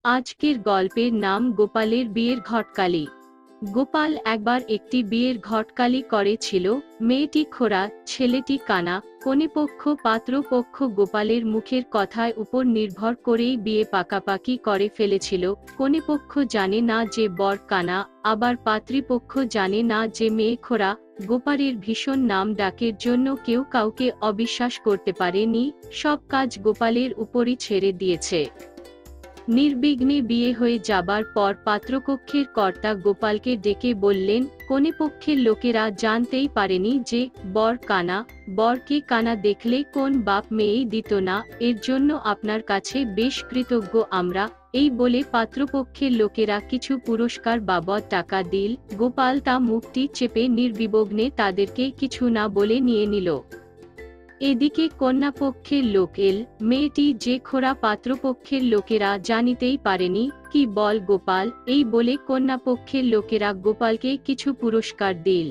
আজকের গল্পের নাম গোপালের বিয়ের ঘটকালি। গোপাল একবার একটি বিয়ের ঘটকালি করেছিল। মেয়েটি খোড়া, ছেলেটি কানা। কনেপক্ষ পাত্রপক্ষ গোপালের মুখের কথায় উপর নির্ভর করেই বিয়ে পাকাপাকি করে ফেলেছিল। কনেপক্ষ জানে না যে বর কানা, আবার পাত্রীপক্ষ জানে না যে মেয়ে খোড়া। গোপালের ভীষণ নাম ডাকের জন্য কেউ কাউকে অবিশ্বাস করতে পারেনি। সব কাজ গোপালের উপরই ছেড়ে দিয়েছে। নির্বিঘ্নে বিয়ে হয়ে যাবার পর পাত্রপক্ষের কর্তা গোপালকে ডেকে বললেন, কনেপক্ষের লোকেরা জানতেই পারেনি যে বর কানা। বরকে কানা দেখলে কোন বাপ মেয়েই দিত না, এর জন্য আপনার কাছে বেশ কৃতজ্ঞ আমরা। এই বলে পাত্রপক্ষের লোকেরা কিছু পুরস্কার বাবদ টাকা দিল। গোপাল তা মুখটি চেপে নির্বিঘ্নে তাদেরকে কিছু না বলে নিয়ে নিল। এদিকে কন্যাপক্ষের লোক এল। মেয়েটি যে খোড়া পাত্রপক্ষের লোকেরা জানিতেই পারেনি। কি বল গোপাল, এই বলে কন্যাপক্ষের লোকেরা গোপালকে কিছু পুরস্কার দিল।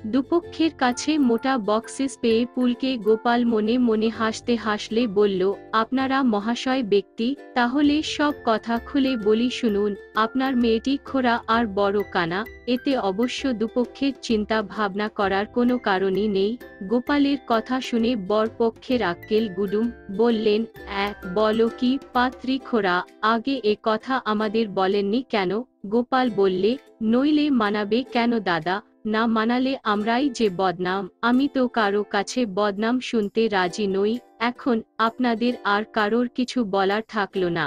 দুপক্ষের কাছে মোটা বক্সেস পেয়ে পুলকে গোপাল মনে মনে হাসতে হাসলে বলল, আপনারা মহাশয় ব্যক্তি, তাহলে সব কথা খুলে বলি শুনুন। আপনার মেয়েটি খোড়া আর বড় কানা, এতে অবশ্য দুপক্ষের চিন্তা ভাবনা করার কোনো কারণই নেই। গোপালের কথা শুনে বরপক্ষের আক্কেল গুডুম বললেন, বলো কি পাত্রী খোড়া, আগে এ কথা আমাদের বলেননি কেন? গোপাল বললে, নইলে মানাবে কেন দাদা, না মানালে আমরাই যে বদনাম। আমি তো কারো কাছে বদনাম শুনতে রাজি নই। এখন আপনাদের আর কারোর কিছু বলার থাকলো না।